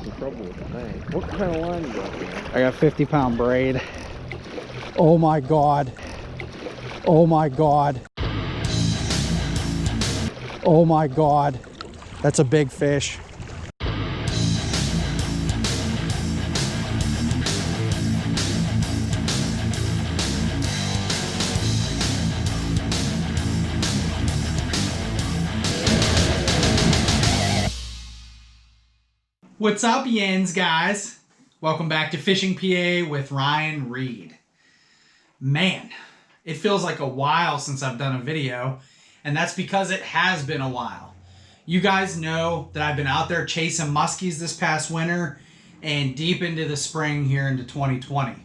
the trouble with the thing. What kind of line you got there? I got 50-pound braid. Oh my God. Oh my God. Oh my God. That's a big fish. What's up, Yens guys? Welcome back to Fishing PA with Ryan Reed. Man, it feels like a while since I've done a video, and that's because it has been a while. You guys know that I've been out there chasing muskies this past winter and deep into the spring here into 2020.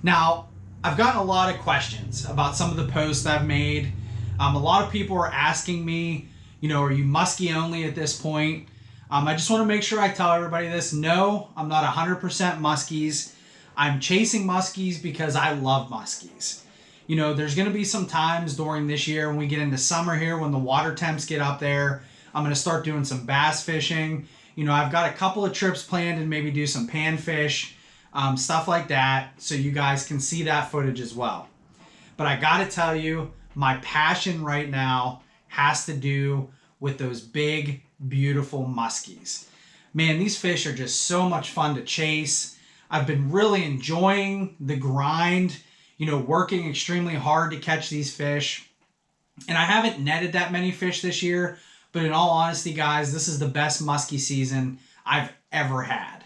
Now, I've gotten a lot of questions about some of the posts I've made. A lot of people are asking me, are you muskie only at this point? I just want to make sure I tell everybody this. No, I'm not 100% muskies. I'm chasing muskies because I love muskies. There's going to be some times during this year when we get into summer here, when the water temps get up there, I'm going to start doing some bass fishing. I've got a couple of trips planned and maybe do some panfish, stuff like that, so you guys can see that footage as well. But I got to tell you, my passion right now has to do with those big, beautiful muskies. Man, these fish are just so much fun to chase. I've been really enjoying the grind, working extremely hard to catch these fish. And I haven't netted that many fish this year, but in all honesty, guys, this is the best muskie season I've ever had.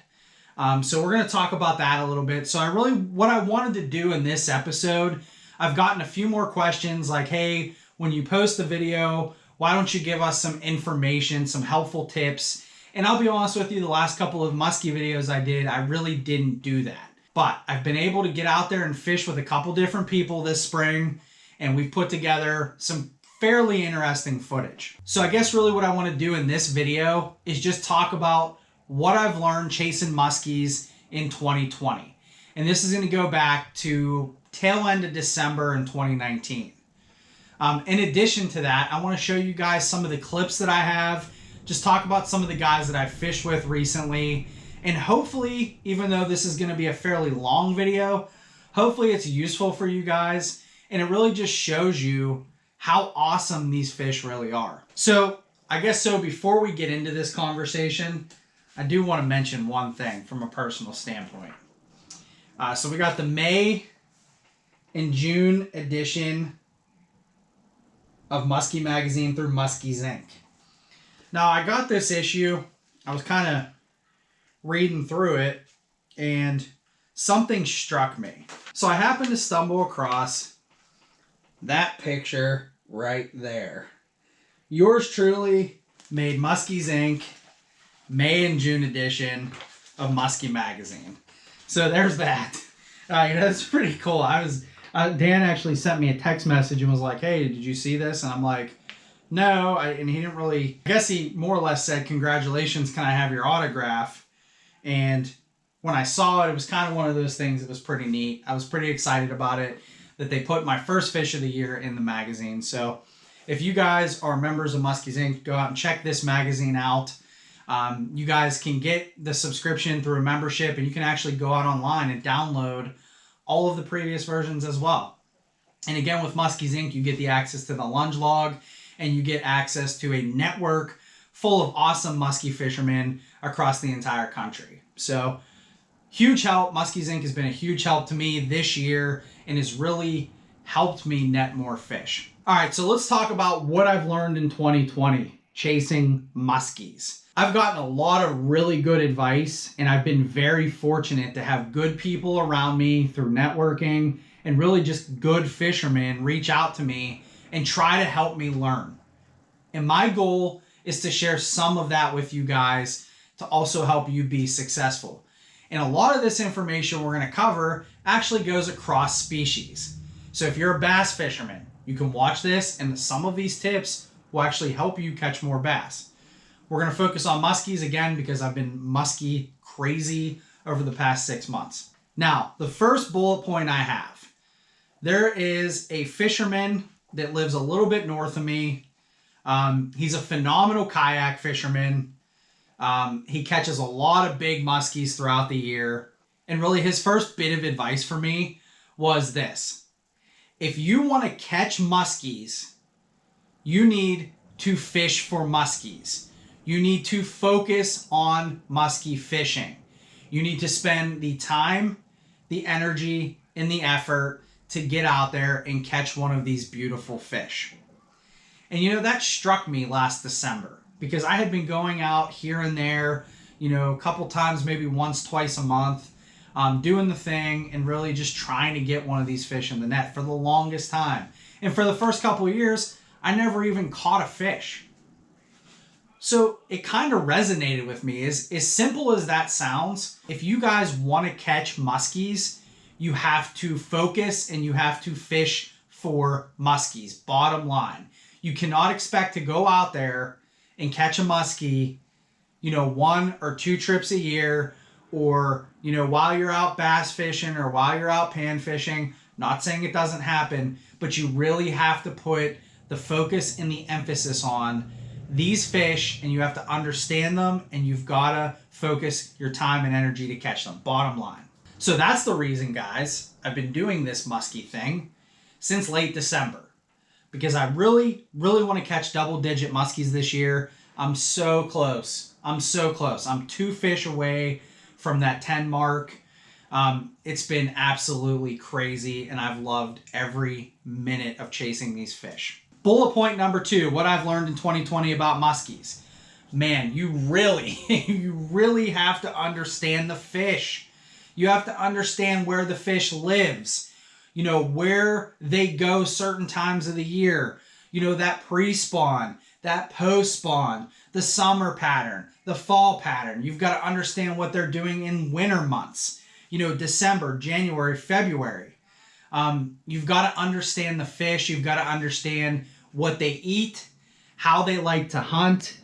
So we're going to talk about that a little bit. So what I wanted to do in this episode, I've gotten a few more questions like, hey, when you post the video, why don't you give us some information, some helpful tips? And I'll be honest with you, the last couple of muskie videos I did, I really didn't do that. But I've been able to get out there and fish with a couple different people this spring, and we've put together some fairly interesting footage. So I guess really what I want to do in this video is just talk about what I've learned chasing muskies in 2020. And this is going to go back to tail end of December in 2019. In addition to that, I want to show you guys some of the clips that I have, just talk about some of the guys that I've fished with recently, and hopefully, even though this is going to be a fairly long video, hopefully it's useful for you guys, and it really just shows you how awesome these fish really are. So, before we get into this conversation, I do want to mention one thing from a personal standpoint. So we got the May and June edition of Musky magazine through Muskies Inc. Now, I got this issue. I was kind of reading through it, and something struck me. So I happened to stumble across that picture right there. Yours truly made Muskies Inc. May and June edition of Musky magazine. So there's that. That's pretty cool. Dan actually sent me a text message and was like, hey, did you see this? And I'm like, no. And he didn't really, I guess he more or less said, congratulations, can I have your autograph? And when I saw it, it was kind of one of those things that was pretty neat. I was pretty excited about it, that they put my first fish of the year in the magazine. So if you guys are members of Muskies Inc., go out and check this magazine out. You guys can get the subscription through a membership, and you can actually go out online and download all of the previous versions as well. And again, with Muskies Inc., you get the access to the lunge log, and you get access to a network full of awesome muskie fishermen across the entire country. So huge help. Muskies Inc. has been a huge help to me this year and has really helped me net more fish. All right, so let's talk about what I've learned in 2020 chasing muskies. I've gotten a lot of really good advice, and I've been very fortunate to have good people around me through networking and really just good fishermen reach out to me and try to help me learn. And my goal is to share some of that with you guys to also help you be successful. And a lot of this information we're going to cover actually goes across species. So if you're a bass fisherman, you can watch this, and some of these tips will actually help you catch more bass. We're going to focus on muskies again because I've been muskie crazy over the past 6 months. Now, the first bullet point I have, there is a fisherman that lives a little bit north of me. He's a phenomenal kayak fisherman. He catches a lot of big muskies throughout the year. And really his first bit of advice for me was this. If you want to catch muskies, you need to fish for muskies. You need to focus on muskie fishing. You need to spend the time, the energy, and the effort to get out there and catch one of these beautiful fish. And you know, that struck me last December because I had been going out here and there, you know, a couple times, maybe once, twice a month, doing the thing and really just trying to get one of these fish in the net for the longest time. And for the first couple of years, I never even caught a fish. So it kind of resonated with me. As simple as that sounds, if you guys want to catch muskies, you have to focus and you have to fish for muskies, bottom line. You cannot expect to go out there and catch a muskie, you know, 1 or 2 trips a year, or, you know, while you're out bass fishing or while you're out pan fishing. Not saying it doesn't happen, but you really have to put the focus and the emphasis on these fish, and you have to understand them, and you've got to focus your time and energy to catch them, bottom line. So that's the reason, guys, I've been doing this musky thing since late December, because I really, really want to catch double-digit muskies this year. I'm so close. I'm so close. I'm 2 fish away from that 10 mark. It's been absolutely crazy, and I've loved every minute of chasing these fish. Bullet point number 2, what I've learned in 2020 about muskies. Man, you really have to understand the fish. You have to understand where the fish lives. You know, where they go certain times of the year. You know, that pre-spawn, that post-spawn, the summer pattern, the fall pattern. You've got to understand what they're doing in winter months. You know, December, January, February. You've got to understand the fish. You've got to understand what they eat, how they like to hunt,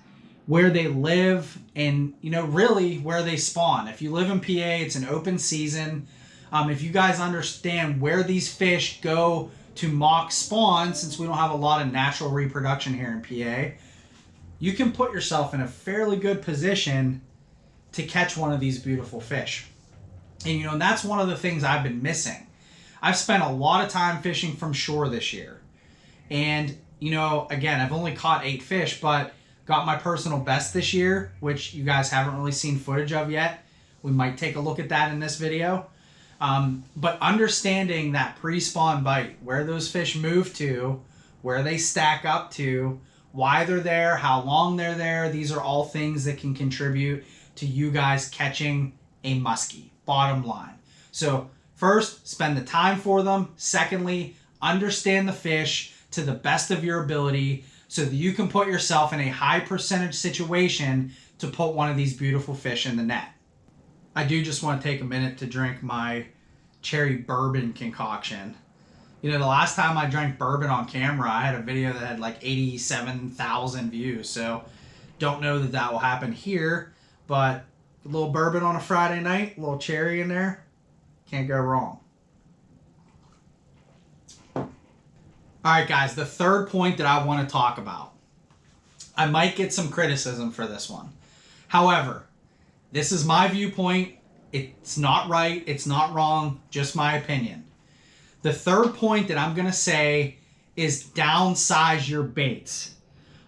where they live, and, you know, really where they spawn. If you live in PA, it's an open season. If you guys understand where these fish go to mock spawn, since we don't have a lot of natural reproduction here in PA, you can put yourself in a fairly good position to catch one of these beautiful fish. And, you know, that's one of the things I've been missing. I've spent a lot of time fishing from shore this year. And, you know, again, I've only caught 8 fish, but got my personal best this year, which you guys haven't really seen footage of yet. We might take a look at that in this video. But understanding that pre-spawn bite, where those fish move to, where they stack up to, why they're there, how long they're there, these are all things that can contribute to you guys catching a muskie, bottom line. So first, spend the time for them. Secondly, understand the fish to the best of your ability so that you can put yourself in a high percentage situation to put one of these beautiful fish in the net. I do just want to take a minute to drink my cherry bourbon concoction. You know, the last time I drank bourbon on camera, I had a video that had like 87,000 views. So don't know that that will happen here, but a little bourbon on a Friday night, a little cherry in there, can't go wrong. All right, guys, the third point that I want to talk about. I might get some criticism for this one. However, this is my viewpoint. It's not right. It's not wrong. Just my opinion. The third point that I'm going to say is downsize your baits.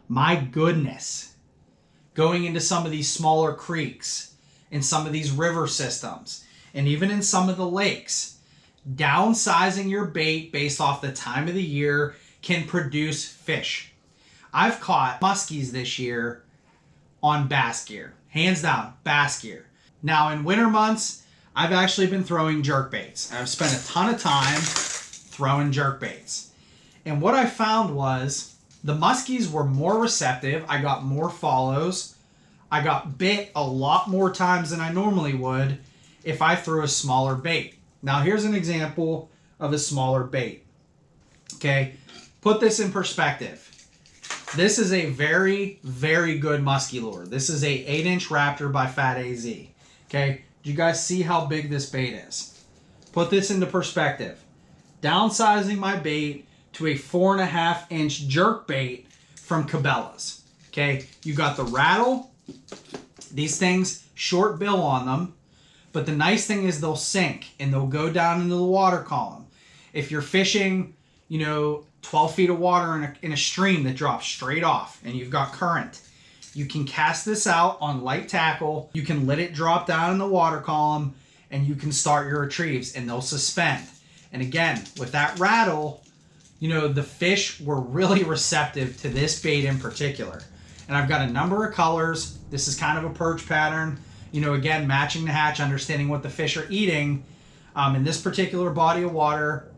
My goodness. Going into some of these smaller creeks, in some of these river systems, and even in some of the lakes, downsizing your bait based off the time of the year can produce fish. I've caught muskies this year on bass gear. Hands down, bass gear. Now in winter months, I've actually been throwing jerk baits. I've spent a ton of time throwing jerk baits. And what I found was the muskies were more receptive. I got more follows. I got bit a lot more times than I normally would if I threw a smaller bait. Now here's an example of a smaller bait. Okay, put this in perspective. This is a very, very good musky lure. This is a 8-inch Raptor by Fat AZ. Okay, do you guys see how big this bait is? Put this into perspective. Downsizing my bait to a 4.5-inch jerk bait from Cabela's. Okay, you got the rattle These things, short bill on them, but the nice thing is they'll sink and they'll go down into the water column. If you're fishing, 12 feet of water in a stream that drops straight off and you've got current, you can cast this out on light tackle. You can let it drop down in the water column and you can start your retrieves and they'll suspend. And again, with that rattle, the fish were really receptive to this bait in particular. And I've got a number of colors. This is kind of a perch pattern. Again, matching the hatch, understanding what the fish are eating. In this particular body of water,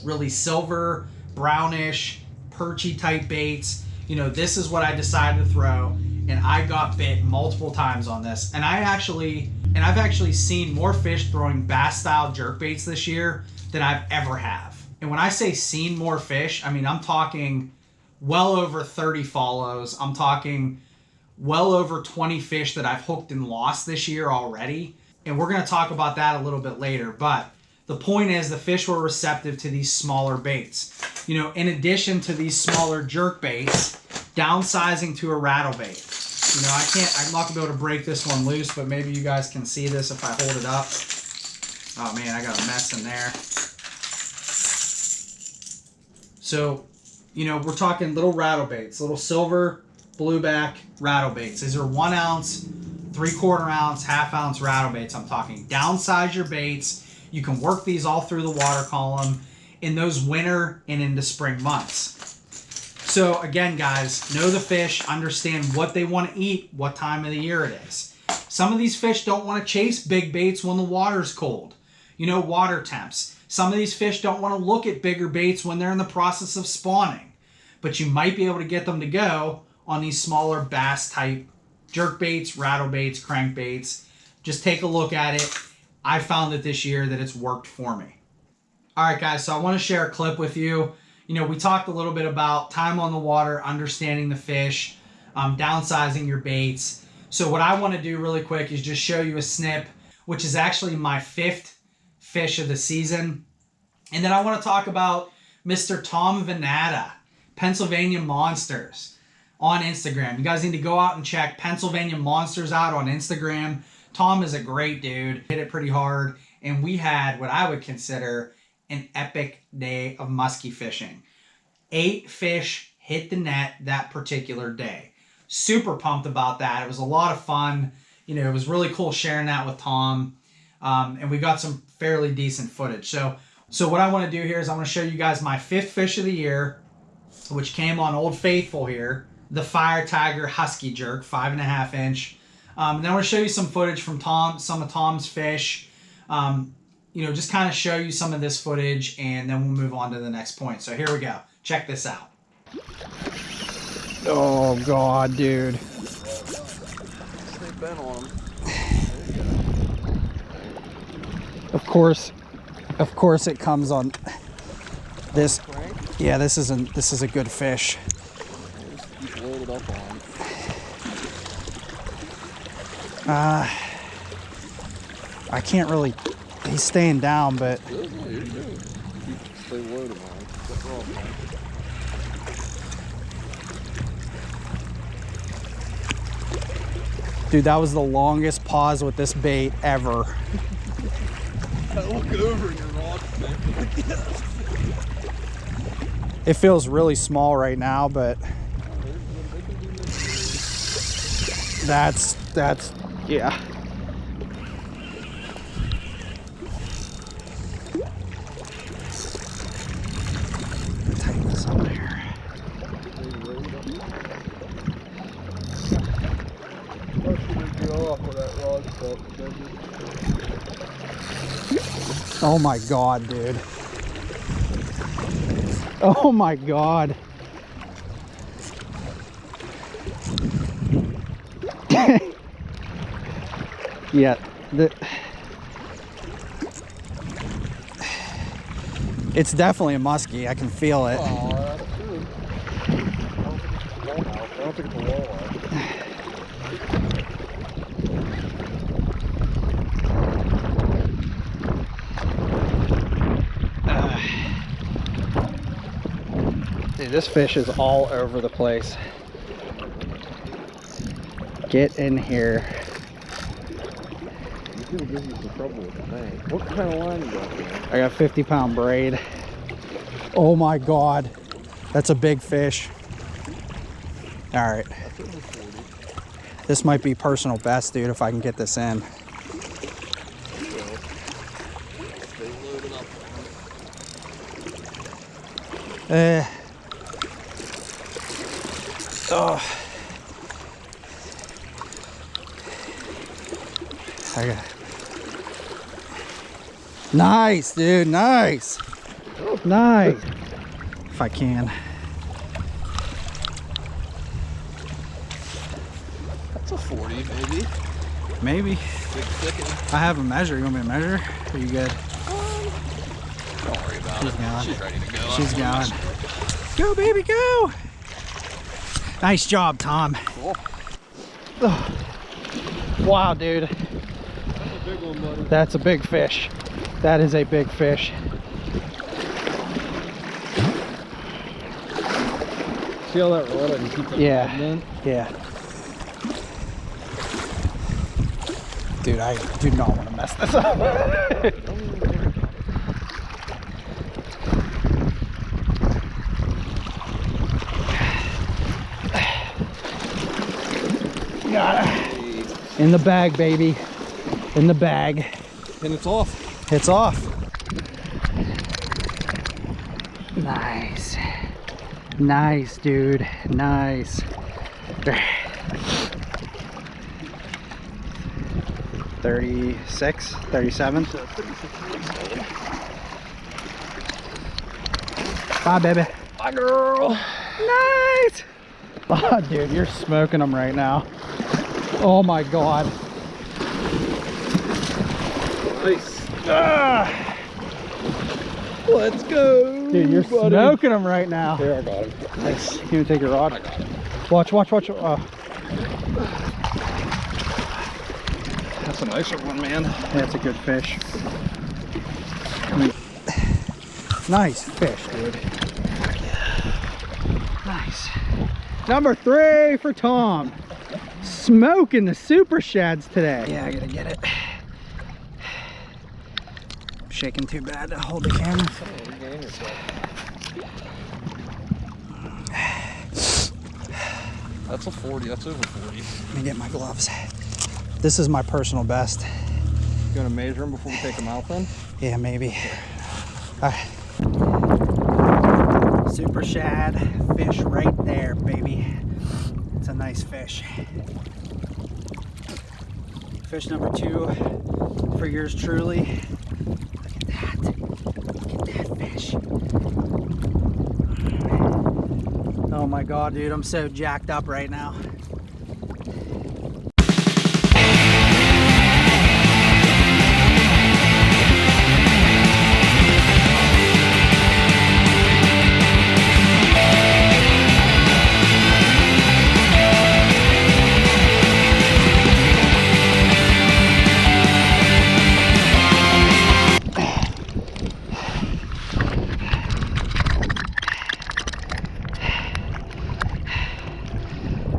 really silver, brownish, perchy type baits. This is what I decided to throw, and I got bit multiple times on this. And I've actually seen more fish throwing bass style jerk baits this year than I've ever have. And when I say seen more fish, I mean, I'm talking well over 30 follows. I'm talking well over 20 fish that I've hooked and lost this year already. And we're going to talk about that a little bit later. But the point is the fish were receptive to these smaller baits. In addition to these smaller jerk baits, downsizing to a rattle bait. I'm not going to be able to break this one loose, but maybe you guys can see this if I hold it up. Oh man, I got a mess in there. So, we're talking little rattle baits, little silver blueback rattle baits. These are 1 ounce, 3/4 ounce, ½ ounce rattle baits. I'm talking downsize your baits. You can work these all through the water column in those winter and into spring months. So again, guys, know the fish, understand what they want to eat, what time of the year it is. Some of these fish don't want to chase big baits when the water's cold. Water temps. Some of these fish don't want to look at bigger baits when they're in the process of spawning. But you might be able to get them to go on these smaller bass type jerk baits, rattle baits, crank baits. Just take a look at it. I found it this year that it's worked for me. All right, guys, so I want to share a clip with you. We talked a little bit about time on the water, understanding the fish, downsizing your baits. So what I want to do really quick is just show you a snip, which is actually my 5th fish of the season. And then I want to talk about Mr. Tom Venata, Pennsylvania Monsters on Instagram. You guys need to go out and check Pennsylvania Monsters out on Instagram. Tom is a great dude, hit it pretty hard, and we had what I would consider an epic day of musky fishing. 8 fish hit the net that particular day. Super pumped about that. It was a lot of fun. It was really cool sharing that with Tom, and we got some fairly decent footage. So what I want to do here is I want to show you guys my 5th fish of the year, which came on Old Faithful here, the Fire Tiger Husky Jerk, 5.5 inch. And then I want to show you some footage from some of Tom's fish. Just kind of show you some of this footage, and then we'll move on to the next point. So here we go. Check this out. Oh God, dude. Sleep in on them. Of course it comes on this. Yeah, this is a good fish. Just keep loaded up on. I can't really. He's staying down, but. You're good. Stay loaded on. What's wrong, man? Dude, that was the longest pause with this bait ever. I look over your rod, man. It feels really small right now, but that's yeah. Tighten this up here. Oh my God, dude. Oh my God. Yeah, it's definitely a muskie. I can feel it. Oh, that's true. I don't think it's a walleye. Dude, this fish is all over the place. Get in here. He's gonna give you some trouble with the bank. What kind of line you got there? I got 50-pound braid. Oh my God. That's a big fish. All right. That's over 40. This might be personal best, dude, if I can get this in. Stay loaded up. Oh. I got. Nice, dude. Nice. Nice. If I can. That's a 40, maybe. Maybe. Big thicket. I have a measure. You want me to measure? Are you good? Don't worry about She's it. going. She's ready to go. She's going. Go, baby, go. Nice job, Tom. Cool. Oh. Wow, dude. That's a big one, buddy. That's a big fish. That is a big fish. See how that rod, I can keep that Yeah. rod in? Yeah. Dude, I do not want to mess this up. Got it. In the bag, baby. In the bag. And it's off. It's off. Nice. Nice, dude. Nice. 36, 37. Bye, baby. Bye, girl. Nice. Oh, dude, you're smoking them right now. Oh my God. Nice. Ah. Let's go. Dude, you're smoking them right now. Here, I got him. Nice. You gonna take your rod? I got it. Watch, watch, watch. Oh. That's a nicer one, man. That's a good fish. Nice fish, dude. Nice. Number 3 for Tom. Smoking the super shads today. Yeah, I gotta get it. Shaking too bad to hold the camera. That's a 40. That's over 40. Let me get my gloves. This is my personal best. You gonna measure them before we take them out then? Yeah, maybe. Super shad fish right there, baby. It's a nice fish. Fish number 2 for yours truly. Look at that. Look at that fish. Oh my God, dude, I'm so jacked up right now.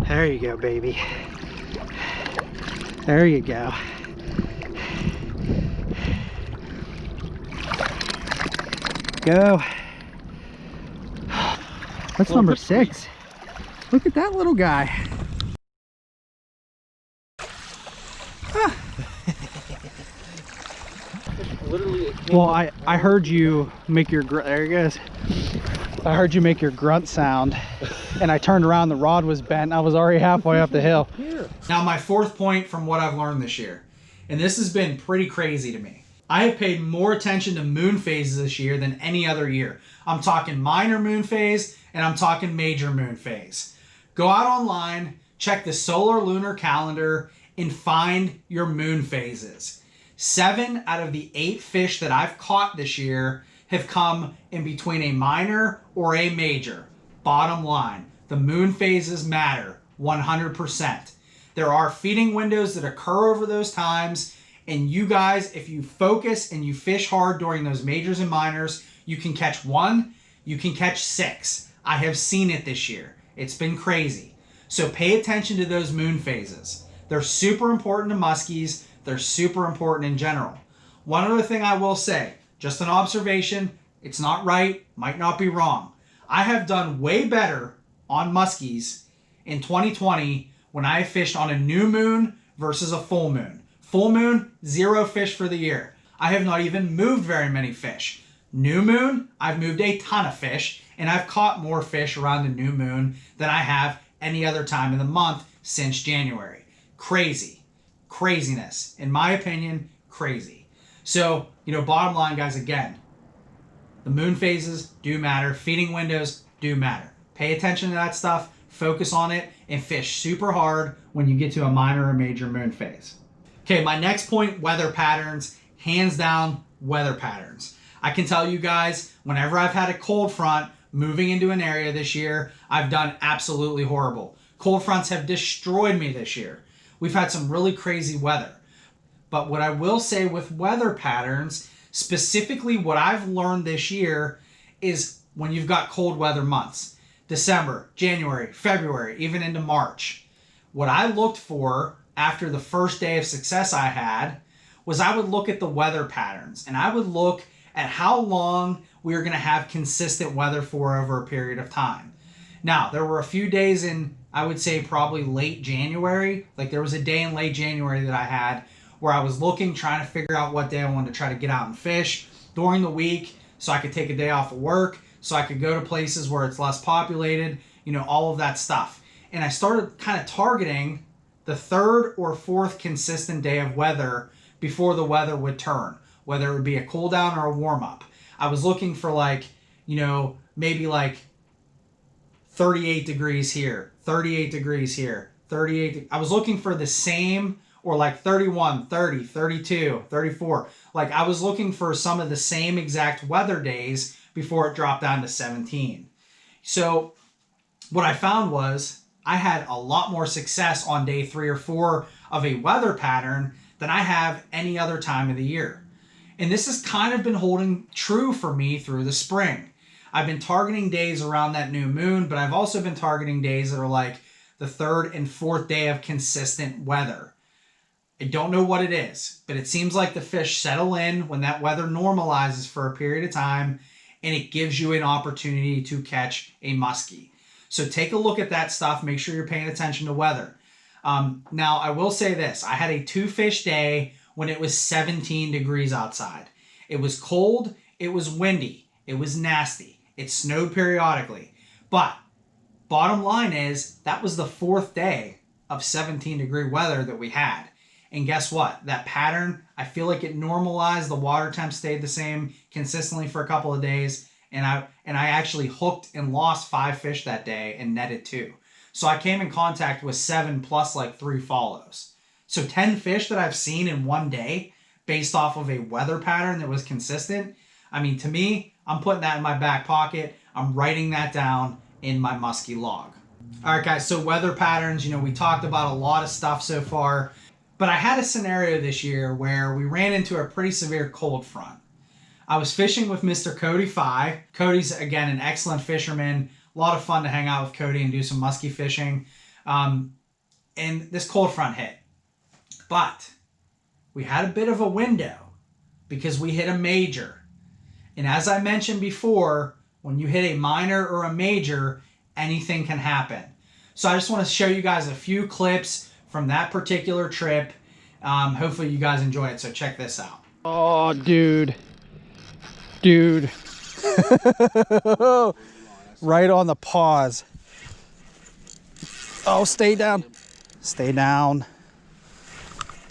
There you go, baby. There you go. Go. That's number 6. Look at that little guy. Ah. Well, I heard you make your there he goes. I heard you make your grunt sound, and I turned around, the rod was bent. I was already halfway up the hill. Now my 4th point from what I've learned this year, and this has been pretty crazy to me. I have paid more attention to moon phases this year than any other year. I'm talking minor moon phase, and I'm talking major moon phase. Go out online, check the solar lunar calendar, and find your moon phases. 7 out of the 8 fish that I've caught this year have come in between a minor or a major. Bottom line, the moon phases matter 100%. There are feeding windows that occur over those times, and you guys, if you focus and you fish hard during those majors and minors, you can catch 1, you can catch 6. I have seen it this year. It's been crazy. So pay attention to those moon phases. They're super important to muskies. They're super important in general. One other thing I will say, just an observation, it's not right, might not be wrong. I have done way better on muskies in 2020 when I fished on a new moon versus a full moon. Full moon, 0 fish for the year. I have not even moved very many fish. New moon, I've moved a ton of fish, and I've caught more fish around the new moon than I have any other time in the month since January. Crazy. Craziness. In my opinion, crazy. So, bottom line, guys, again, the moon phases do matter. Feeding windows do matter. Pay attention to that stuff, focus on it, and fish super hard when you get to a minor or major moon phase. Okay, my next point, weather patterns. Hands down, weather patterns. I can tell you guys, whenever I've had a cold front moving into an area this year, I've done absolutely horrible. Cold fronts have destroyed me this year. We've had some really crazy weather. But what I will say with weather patterns, specifically what I've learned this year, is when you've got cold weather months, December, January, February, even into March, what I looked for after the first day of success I had was I would look at the weather patterns, and I would look at how long we were going to have consistent weather for over a period of time. Now, there were a few days in, I would say probably late January, like there was a day in late January that I had where I was looking, trying to figure out what day I wanted to try to get out and fish during the week so I could take a day off of work, so I could go to places where it's less populated, all of that stuff. And I started kind of targeting the 3rd or 4th consistent day of weather before the weather would turn, whether it would be a cool down or a warm up. I was looking for maybe 38 degrees here, 38 degrees here, 38. I was looking for the same, or 31, 30, 32, 34. I was looking for some of the same exact weather days before it dropped down to 17. So what I found was I had a lot more success on day 3 or 4 of a weather pattern than I have any other time of the year. And this has kind of been holding true for me through the spring. I've been targeting days around that new moon, but I've also been targeting days that are the 3rd and 4th day of consistent weather. I don't know what it is, but it seems like the fish settle in when that weather normalizes for a period of time, and it gives you an opportunity to catch a muskie. So take a look at that stuff. Make sure you're paying attention to weather. Now, I will say this. I had a 2-fish day when it was 17 degrees outside. It was cold. It was windy. It was nasty. It snowed periodically. But bottom line is that was the 4th day of 17-degree weather that we had. And guess what? That pattern, I feel like it normalized. The water temp stayed the same consistently for a couple of days. And I actually hooked and lost 5 fish that day and netted 2. So I came in contact with 7 plus 3 follows. So 10 fish that I've seen in one day based off of a weather pattern that was consistent. I mean, to me, I'm putting that in my back pocket. I'm writing that down in my musky log. All right, guys, so weather patterns, we talked about a lot of stuff so far. But I had a scenario this year where we ran into a pretty severe cold front. I was fishing with Mr. Cody Fye. Cody's, again, an excellent fisherman. A lot of fun to hang out with Cody and do some musky fishing. And this cold front hit. But we had a bit of a window because we hit a major. And as I mentioned before, when you hit a minor or a major, anything can happen. So I just want to show you guys a few clips from that particular trip. Hopefully you guys enjoy it, so check this out. Oh, dude. Dude. Right on the pause. Oh, stay down. Stay down.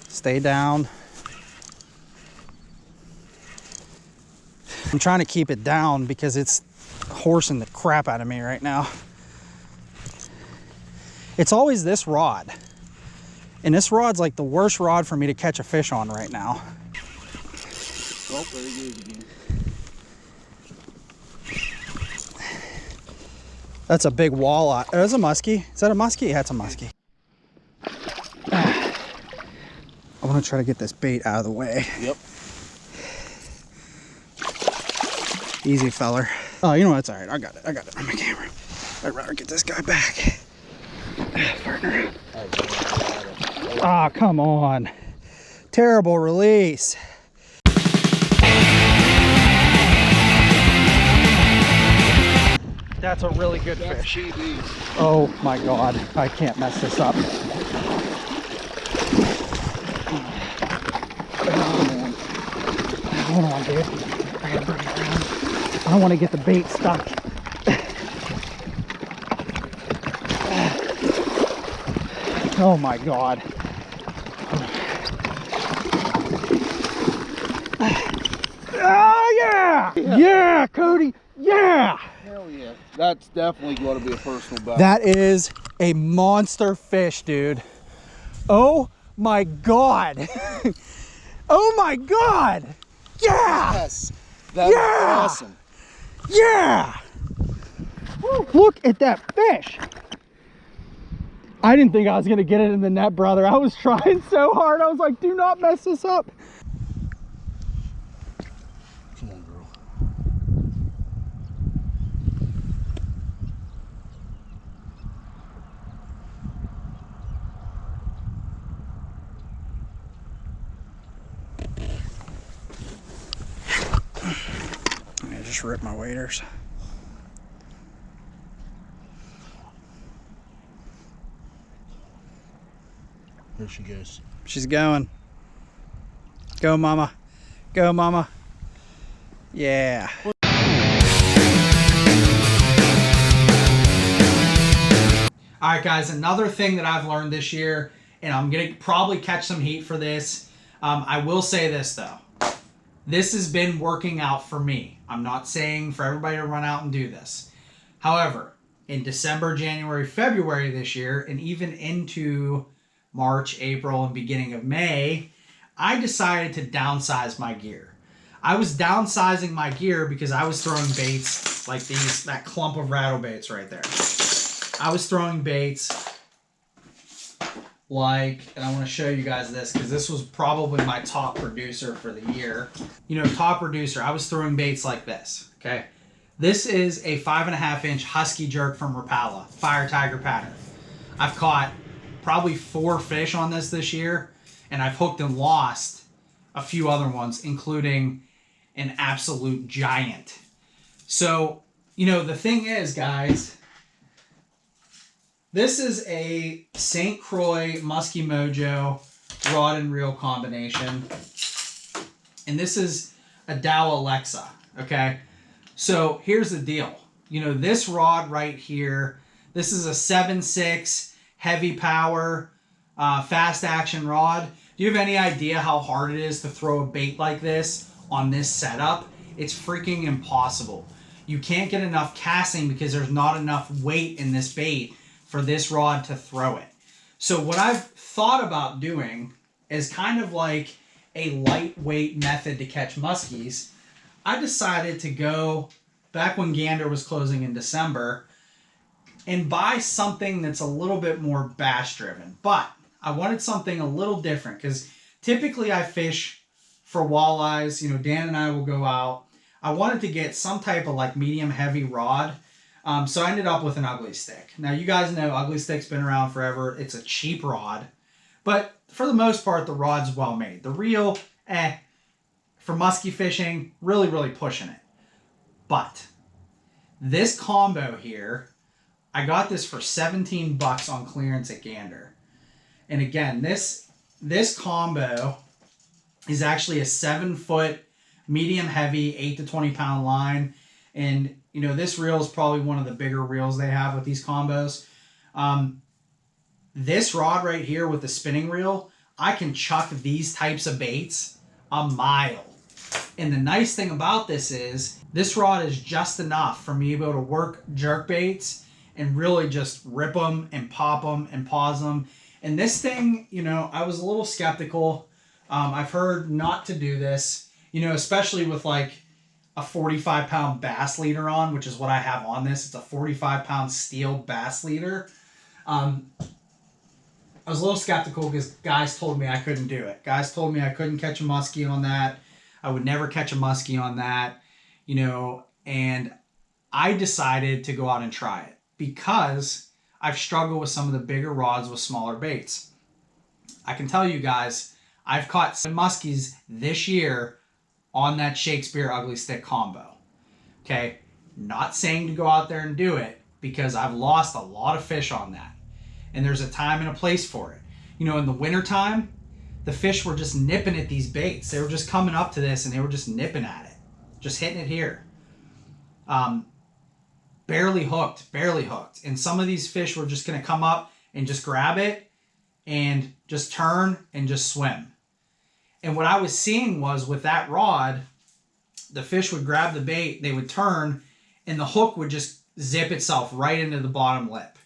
Stay down. I'm trying to keep it down because it's horsing the crap out of me right now. It's always this rod. And this rod's like the worst rod for me to catch a fish on right now. Oh, there he goes again. That's a big walleye. Oh, that's a muskie. Is that a muskie? Yeah, it's a muskie. I want to try to get this bait out of the way. Yep. Easy, feller. Oh, you know what? It's all right. I got it. I got it on my camera. I'd rather get this guy back. Partner. Ah, come on. Terrible release. That's a really good fish. Oh my God, I can't mess this up. Hold on, dude. I gotta bring it around. I don't want to get the bait stuck. Oh my God. Oh yeah! Yeah, Cody! Yeah! Hell yeah. That's definitely going to be a personal best. That is a monster fish, dude. Oh my God. Oh my God. Yeah. Yes. That's awesome. Yeah. Woo, look at that fish. I didn't think I was going to get it in the net, brother. I was trying so hard. I was like, do not mess this up. Come on, girl. I just ripped my waders. Here she goes. She's going. Go, mama. Go, mama. Yeah. All right, guys, another thing that I've learned this year, and I'm going to probably catch some heat for this. I will say this, though. This has been working out for me. I'm not saying for everybody to run out and do this. However, in December, January, February this year, and even into March, April, and beginning of May, I decided to downsize my gear. I was downsizing my gear because I was throwing baits like these, that clump of rattle baits right there. I was throwing baits like, and I want to show you guys this because this was probably my top producer for the year. You know, top producer, I was throwing baits like this, okay? This is a 5.5-inch Husky jerk from Rapala, Fire Tiger pattern. I've caught probably 4 fish on this year, and I've hooked and lost a few other ones, including an absolute giant. So, you know, the thing is, guys, this is a St. Croix Musky Mojo rod and reel combination, and this is a Dow Alexa, okay? So here's the deal. You know, this rod right here, this is a 7.6 heavy power, fast action rod. Do you have any idea how hard it is to throw a bait like this on this setup? It's freaking impossible. You can't get enough casting because there's not enough weight in this bait for this rod to throw it. So what I've thought about doing is kind of like a lightweight method to catch muskies. I decided to go, back when Gander was closing in December, and buy something that's a little bit more bass driven. But I wanted something a little different because typically I fish for walleyes. You know, Dan and I will go out. I wanted to get some type of like medium heavy rod. So I ended up with an Ugly Stick. Now you guys know Ugly Stick's been around forever. It's a cheap rod. But for the most part, the rod's well made. The reel, for musky fishing, really, really pushing it. But this combo here, I got this for 17 bucks on clearance at Gander. And again, this combo is actually a 7-foot medium heavy 8 to 20 pound line. And you know, this reel is probably one of the bigger reels they have with these combos. This rod right here with the spinning reel, I can chuck these types of baits a mile. And the nice thing about this is this rod is just enough for me to be able to work jerk baits and really just rip them and pop them and pause them. And this thing, you know, I was a little skeptical. I've heard not to do this, you know, especially with like a 45-pound bass leader on, which is what I have on this. It's a 45-pound steel bass leader. I was a little skeptical because guys told me I couldn't do it. Guys told me I couldn't catch a muskie on that. I would never catch a muskie on that, you know, and I decided to go out and try it because I've struggled with some of the bigger rods with smaller baits. I can tell you guys, I've caught some muskies this year on that Shakespeare ugly stick combo. Okay, not saying to go out there and do it, because I've lost a lot of fish on that. And there's a time and a place for it. You know, in the wintertime, the fish were just nipping at these baits. They were just coming up to this and they were just nipping at it. Just hitting it here. Barely hooked. And some of these fish were just going to come up and just grab it and just turn and just swim. And what I was seeing was with that rod, the fish would grab the bait, they would turn, and the hook would just zip itself right into the bottom lip.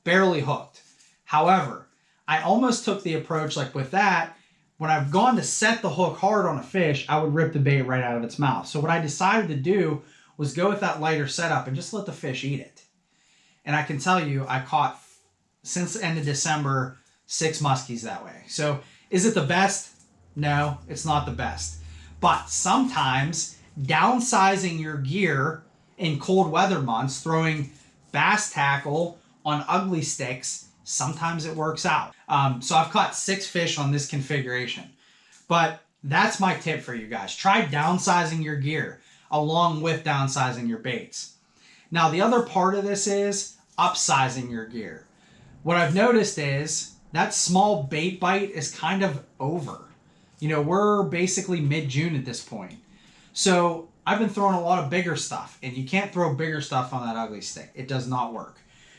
Barely hooked. However, I almost took the approach like with that, when I've gone to set the hook hard on a fish, I would rip the bait right out of its mouth. So what I decided to do was go with that lighter setup and just let the fish eat it. And I can tell you, I caught, since the end of December, 6 muskies that way. So is it the best? No, it's not the best. But sometimes downsizing your gear in cold weather months, throwing bass tackle on ugly sticks, sometimes it works out. So I've caught 6 fish on this configuration. But that's my tip for you guys. Try downsizing your gear along with downsizing your baits. Now, the other part of this is upsizing your gear. What I've noticed is that small bait bite is kind of over. You know, we're basically mid-June at this point. So I've been throwing a lot of bigger stuff, and you can't throw bigger stuff on that ugly stick. It does not work.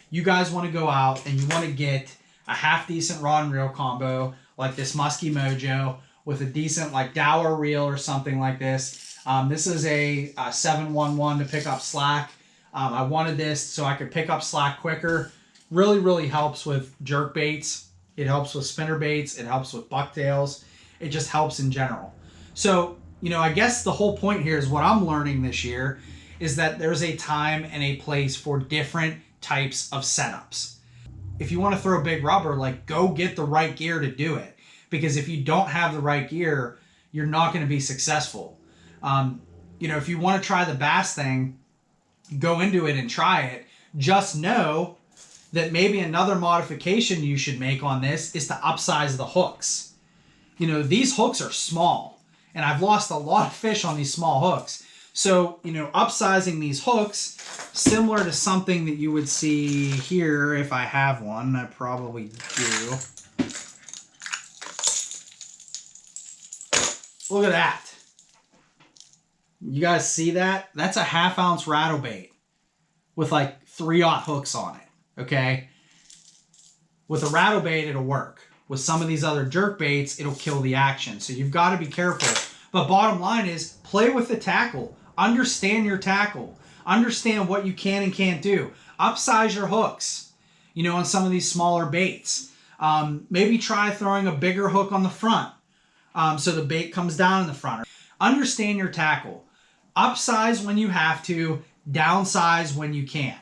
You guys want to go out and you want to get a half-decent rod and reel combo like this Musky Mojo with a decent like Dower reel or something like this. This is a 711 to pick up slack. I wanted this so I could pick up slack quicker. Really, really helps with jerk baits. It helps with spinner baits. It helps with bucktails. It just helps in general. So, you know, I guess the whole point here is what I'm learning this year is that there's a time and a place for different types of setups. If you want to throw big rubber, like go get the right gear to do it. Because if you don't have the right gear, you're not going to be successful. You know, if you want to try the bass thing, go into it and try it. Just know that maybe another modification you should make on this is to upsize the hooks. You know, these hooks are small, and I've lost a lot of fish on these small hooks. So, you know, upsizing these hooks, similar to something that you would see here if I have one, I probably do. Look at that. You guys see that? That's a 1/2 ounce rattle bait with like 3/0 hooks on it, okay? With a rattle bait, it'll work. With some of these other jerk baits, it'll kill the action. So you've got to be careful. But bottom line is, play with the tackle. Understand your tackle. Understand what you can and can't do. Upsize your hooks, you know, on some of these smaller baits. Maybe try throwing a bigger hook on the front so the bait comes down in the front. Understand your tackle. Upsize when you have to. Downsize when you can.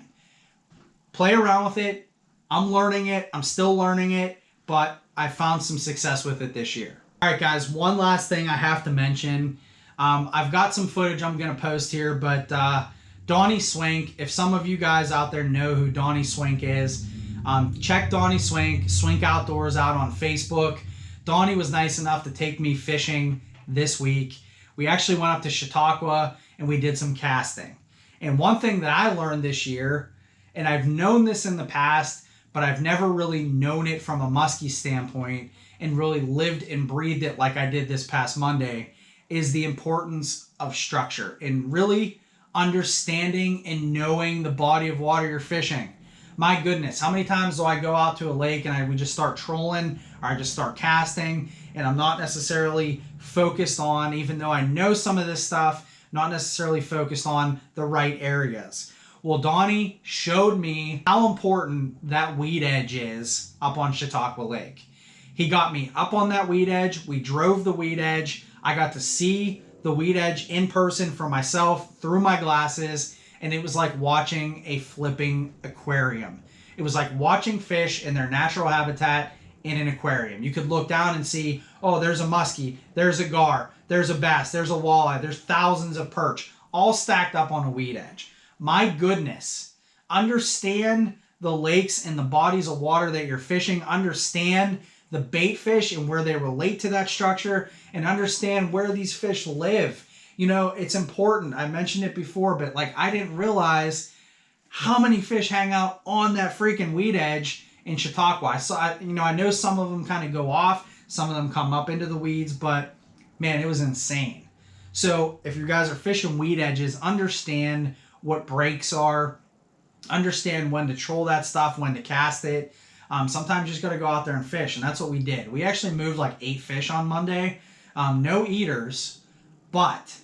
Play around with it. I'm learning it. I'm still learning it. But I found some success with it this year. All right, guys. One last thing I have to mention. I've got some footage I'm going to post here, but Donnie Swink, if some of you guys out there know who Donnie Swink is, check Donnie Swink, Swink Outdoors out on Facebook. Donnie was nice enough to take me fishing this week. We actually went up to Chautauqua and we did some casting. And one thing that I learned this year, and I've known this in the past, but I've never really known it from a musky standpoint and really lived and breathed it like I did this past Monday, is the importance of structure and really understanding and knowing the body of water you're fishing. My goodness, how many times do I go out to a lake and we just start trolling or I just start casting and I'm not necessarily focused on, even though I know some of this stuff, not necessarily focused on the right areas. Well, Donnie showed me how important that weed edge is up on Chautauqua Lake. He got me up on that weed edge. We drove the weed edge. I got to see the weed edge in person for myself through my glasses, and it was like watching a flipping aquarium. It was like watching fish in their natural habitat in an aquarium. You could look down and see, oh, there's a muskie, there's a gar, there's a bass, there's a walleye, there's thousands of perch, all stacked up on a weed edge. My goodness, understand the lakes and the bodies of water that you're fishing, understand the bait fish and where they relate to that structure, and understand where these fish live. You know, it's important. I mentioned it before, but like I didn't realize how many fish hang out on that freaking weed edge in Chautauqua. I know some of them kind of go off, some of them come up into the weeds, but man, it was insane. So if you guys are fishing weed edges, understand what breaks are, understand when to troll that stuff, when to cast it. Sometimes you just got to go out there and fish, and that's what we did. We actually moved like 8 fish on Monday. No eaters, but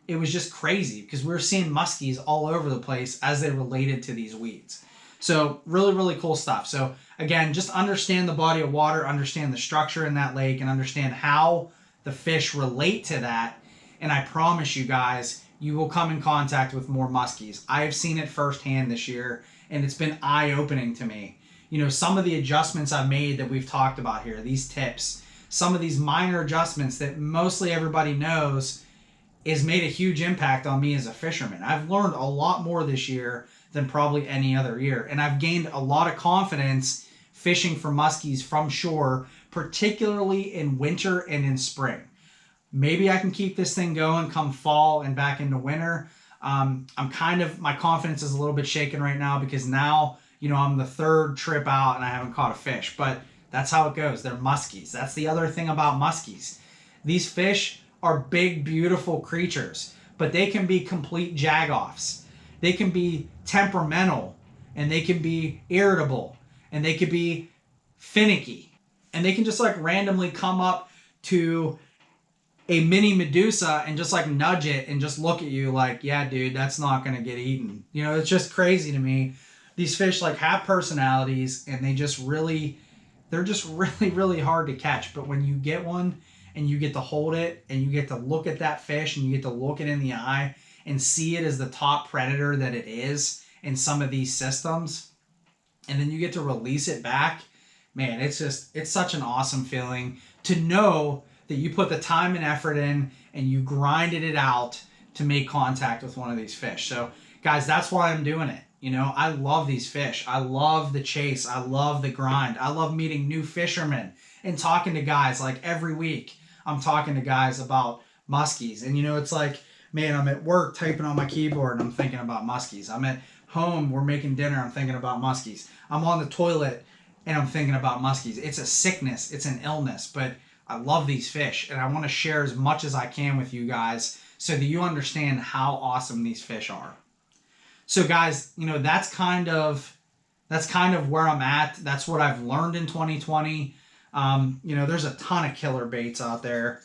it was just crazy because we were seeing muskies all over the place as they related to these weeds. So really, really cool stuff. So again, just understand the body of water, understand the structure in that lake, and understand how the fish relate to that. And I promise you guys, you will come in contact with more muskies. I have seen it firsthand this year, and it's been eye-opening to me. You know, some of the adjustments I've made that we've talked about here, these tips, some of these minor adjustments that mostly everybody knows has made a huge impact on me as a fisherman. I've learned a lot more this year than probably any other year, and I've gained a lot of confidence fishing for muskies from shore, particularly in winter and in spring. Maybe I can keep this thing going come fall and back into winter. My confidence is a little bit shaken right now because now, you know, I'm the 3rd trip out and I haven't caught a fish, but that's how it goes. They're muskies. That's the other thing about muskies. These fish are big, beautiful creatures, but they can be complete jagoffs. They can be temperamental, and they can be irritable, and they can be finicky, and they can just like randomly come up to a mini Medusa and just like nudge it and just look at you like, yeah, dude, that's not going to get eaten. You know, it's just crazy to me. These fish like have personalities, and they're just really, really hard to catch. But when you get one and you get to hold it and you get to look at that fish and you get to look it in the eye and see it as the top predator that it is in some of these systems, and then you get to release it back, man, it's such an awesome feeling to know that you put the time and effort in and you grinded it out to make contact with one of these fish. So guys, that's why I'm doing it. You know, I love these fish. I love the chase. I love the grind. I love meeting new fishermen and talking to guys. Like every week I'm talking to guys about muskies. And you know, it's like, man, I'm at work typing on my keyboard and I'm thinking about muskies. I'm at home, we're making dinner, I'm thinking about muskies. I'm on the toilet and I'm thinking about muskies. It's a sickness, it's an illness, but I love these fish and I want to share as much as I can with you guys so that you understand how awesome these fish are. So guys, you know, that's kind of where I'm at. That's what I've learned in 2020. You know, there's a ton of killer baits out there.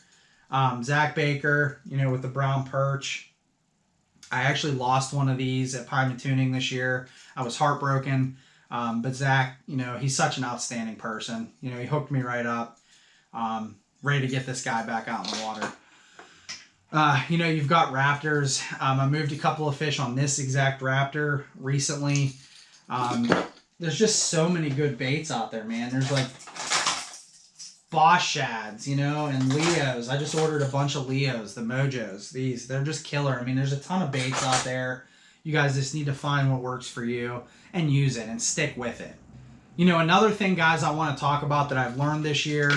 Zach Baker, you know, with the brown perch. I actually lost one of these at Pine Tuning this year. I was heartbroken. But Zach, you know, he's such an outstanding person. You know, he hooked me right up. Ready to get this guy back out in the water. You know, you've got raptors. I moved a couple of fish on this exact raptor recently. There's just so many good baits out there, man. There's like Boss Shads, you know, and Leos. I just ordered a bunch of Leos, the Mojos. They're just killer. I mean, there's a ton of baits out there. You guys just need to find what works for you and use it and stick with it. You know, another thing, guys, I want to talk about that I've learned this year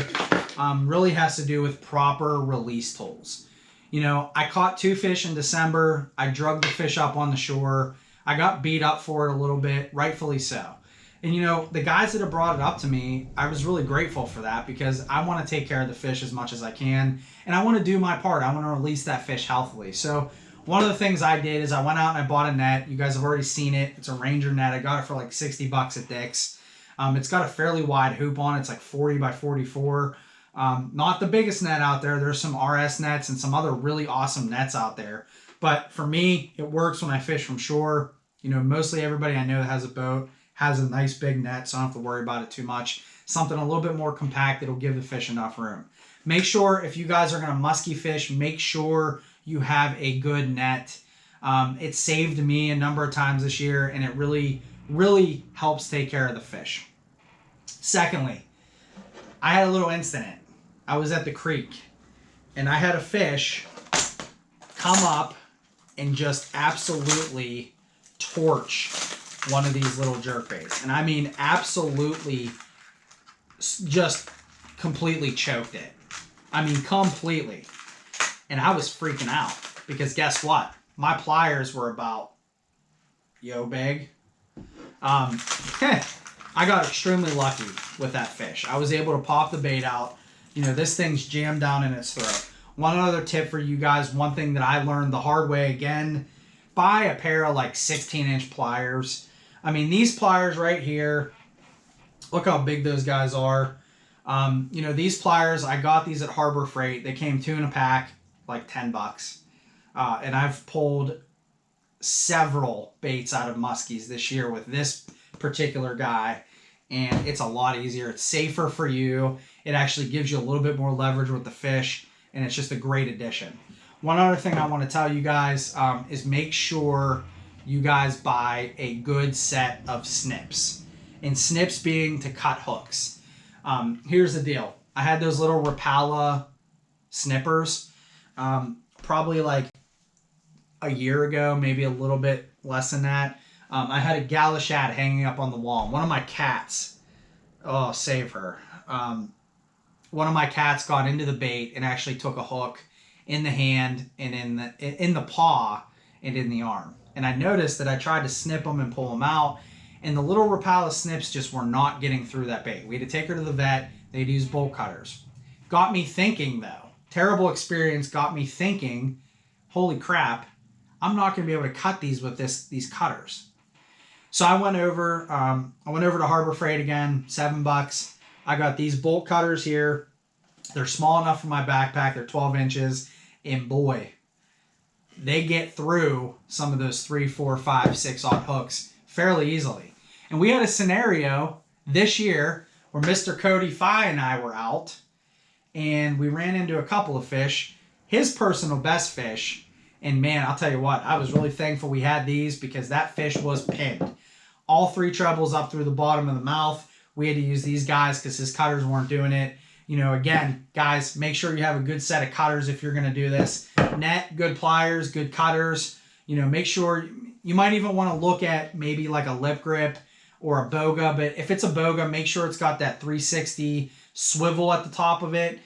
really has to do with proper release tools. You know, I caught 2 fish in December. I drug the fish up on the shore. I got beat up for it a little bit, rightfully so. And, you know, the guys that have brought it up to me, I was really grateful for that because I want to take care of the fish as much as I can. And I want to do my part. I want to release that fish healthily. So one of the things I did is I went out and I bought a net. You guys have already seen it. It's a Ranger net. I got it for like $60 at Dick's. It's got a fairly wide hoop on it. It's like 40 by 44. Not the biggest net out there. There's some RS nets and some other really awesome nets out there. But for me, it works when I fish from shore. You know, mostly everybody I know that has a boat has a nice big net, so I don't have to worry about it too much. Something a little bit more compact that'll give the fish enough room. Make sure if you guys are going to musky fish, make sure you have a good net. It saved me a number of times this year, and it really, really helps take care of the fish. Secondly, I had a little incident. I was at the creek, and I had a fish come up and just absolutely torch one of these little jerkbaits. And I mean, absolutely just completely choked it. I mean, completely. And I was freaking out because guess what? My pliers were about big. I got extremely lucky with that fish. I was able to pop the bait out. You know, this thing's jammed down in its throat. One other tip for you guys, one thing that I learned the hard way again, buy a pair of like 16-inch pliers. I mean, these pliers right here, look how big those guys are. You know, these pliers, I got these at Harbor Freight. They came 2 in a pack, like $10. And I've pulled several baits out of muskies this year with this particular guy. And it's a lot easier. It's safer for you. It actually gives you a little bit more leverage with the fish. And it's just a great addition. One other thing I want to tell you guys is make sure you guys buy a good set of snips. And snips being to cut hooks. Here's the deal. I had those little Rapala snippers probably like a year ago, maybe a little bit less than that. I had a Galashat hanging up on the wall. One of my cats, oh, save her. One of my cats got into the bait and actually took a hook in the hand and in the paw and in the arm. And I noticed that I tried to snip them and pull them out, and the little Rapala snips just were not getting through that bait. We had to take her to the vet. They'd use bolt cutters. Got me thinking, though. Terrible experience got me thinking, holy crap, I'm not going to be able to cut these with these cutters. So I went over to Harbor Freight again, $7. I got these bolt cutters here. They're small enough for my backpack. They're 12 inches. And boy, they get through some of those 3, 4, 5, 6 odd hooks fairly easily. And we had a scenario this year where Mr. Cody Fye and I were out, and we ran into a couple of fish, his personal best fish. And man, I'll tell you what, I was really thankful we had these because that fish was pinned. All 3 trebles up through the bottom of the mouth. We had to use these guys because his cutters weren't doing it. You know, again, guys, make sure you have a good set of cutters if you're going to do this. Net, good pliers, good cutters. You know, make sure, you might even want to look at maybe like a lip grip or a boga. But if it's a boga, make sure it's got that 360 swivel at the top of it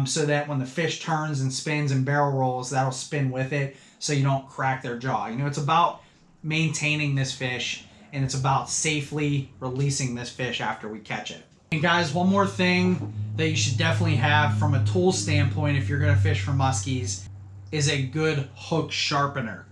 so that when the fish turns and spins and barrel rolls, that'll spin with it so you don't crack their jaw. You know, it's about maintaining this fish, and it's about safely releasing this fish after we catch it. And guys, one more thing that you should definitely have from a tool standpoint if you're going to fish for muskies is a good hook sharpener.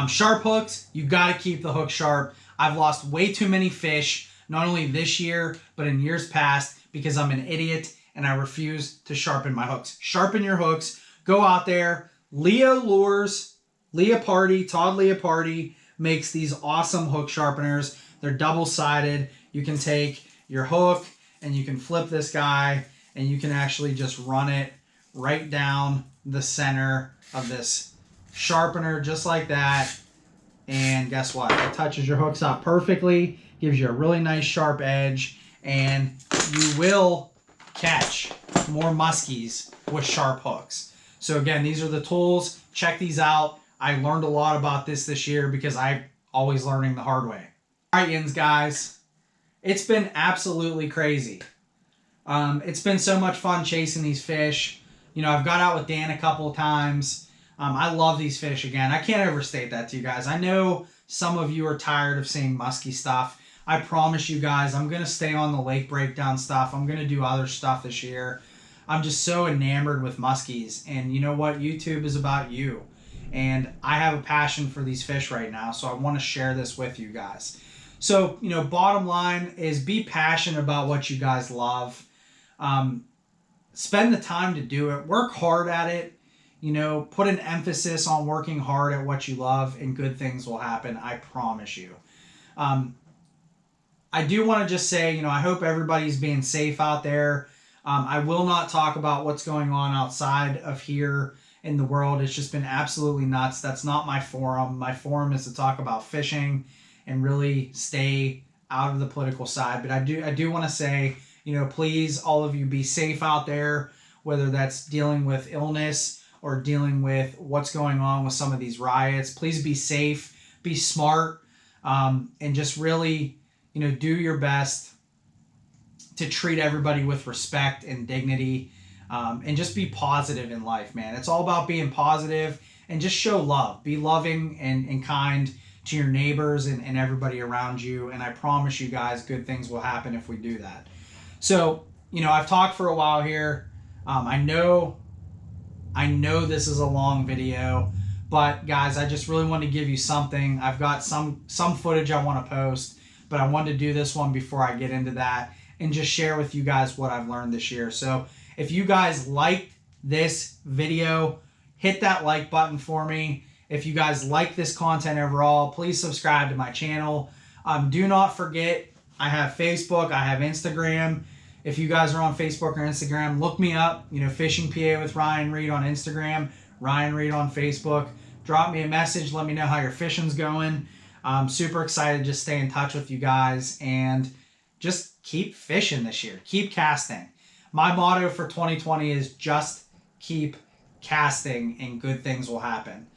Sharp hooks, you got to keep the hook sharp. I've lost way too many fish, not only this year, but in years past, because I'm an idiot and I refuse to sharpen my hooks. Sharpen your hooks. Go out there. Leo Lures, Todd Leopardi makes these awesome hook sharpeners. They're double-sided. You can take your hook and you can flip this guy and you can actually just run it right down the center of this sharpener just like that. And guess what? It touches your hooks up perfectly, gives you a really nice sharp edge, and you will catch more muskies with sharp hooks. So again, these are the tools. Check these out. I learned a lot about this year because I'm always learning the hard way. All right, yins, guys. It's been absolutely crazy. It's been so much fun chasing these fish. You know, I've got out with Dan a couple of times. I love these fish again. I can't overstate that to you guys. I know some of you are tired of seeing musky stuff. I promise you guys, I'm going to stay on the lake breakdown stuff. I'm going to do other stuff this year. I'm just so enamored with muskies. And you know what? YouTube is about you. And I have a passion for these fish right now, so I want to share this with you guys. So, you know, bottom line is be passionate about what you guys love. Spend the time to do it. Work hard at it. You know, put an emphasis on working hard at what you love, and good things will happen. I promise you. I do want to just say, you know, I hope everybody's being safe out there. I will not talk about what's going on outside of here in the world. It's just been absolutely nuts. That's not my forum. My forum is to talk about fishing and really stay out of the political side. But I do want to say, you know, please, all of you, be safe out there, whether that's dealing with illness or dealing with what's going on with some of these riots. Please be safe, be smart. and just really, you know, do your best to treat everybody with respect and dignity, and just be positive in life, man. It's all about being positive and just show love. Be loving and kind to your neighbors and everybody around you. And I promise you guys, good things will happen if we do that. So, you know, I've talked for a while here. I know this is a long video, but guys, I just really want to give you something. I've got some footage I want to post, but I wanted to do this one before I get into that and just share with you guys what I've learned this year. So if you guys liked this video, hit that like button for me. If you guys like this content overall, please subscribe to my channel. Do not forget, I have Facebook, I have Instagram. If you guys are on Facebook or Instagram, look me up. You know, Fishing PA with Ryan Reed on Instagram, Ryan Reed on Facebook. Drop me a message. Let me know how your fishing's going. I'm super excited to just stay in touch with you guys and just keep fishing this year. Keep casting. My motto for 2020 is just keep casting and good things will happen.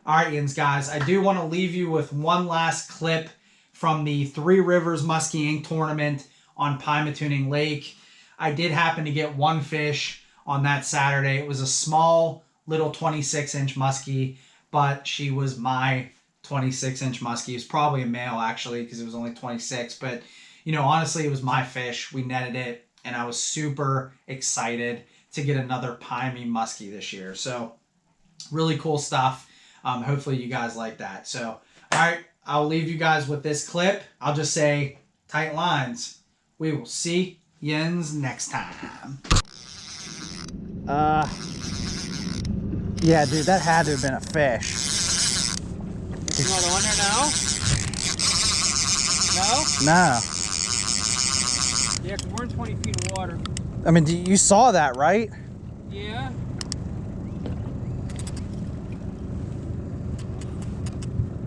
All right, Yins, guys, I do want to leave you with one last clip from the Three Rivers Musky Inc. tournament on Pymatuning Lake. I did happen to get one fish on that Saturday. It was a small little 26-inch muskie, but she was my 26-inch muskie. It was probably a male, actually, because it was only 26. But, you know, honestly, it was my fish. We netted it, and I was super excited to get another Pyme muskie this year. So, really cool stuff. Hopefully you guys like that. So, all right, I'll leave you guys with this clip. I'll just say, tight lines. We will see yins next time. Yeah, dude, that had to have been a fish. It's not on there now? No? No. Yeah, 'cause we're in 20 feet of water. I mean, you saw that, right? Yeah.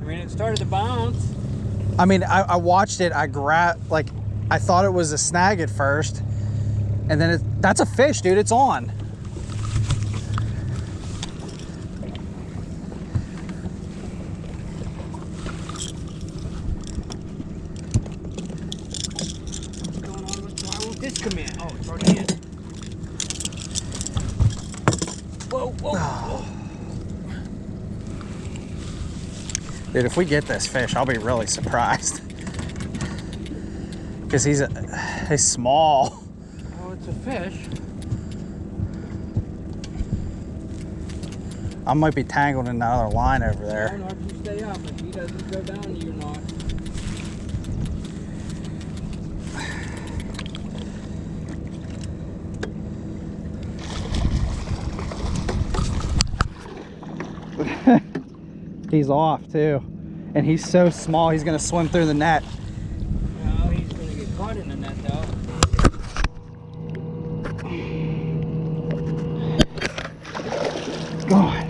I mean, it started to bounce. I mean, I watched it. I grabbed, like, I thought it was a snag at first. And then that's a fish, dude. It's on. What's going on? Why won't this come in? Oh, it's already in. Whoa, whoa, whoa. Dude, if we get this fish, I'll be really surprised. Because he's small. Oh, it's a fish. I might be tangled in another line over I there. don't know if you stay up. If he doesn't go down, you're not. He's off too. And he's so small, he's gonna swim through the net. No, he's going to get caught in the net, though. God.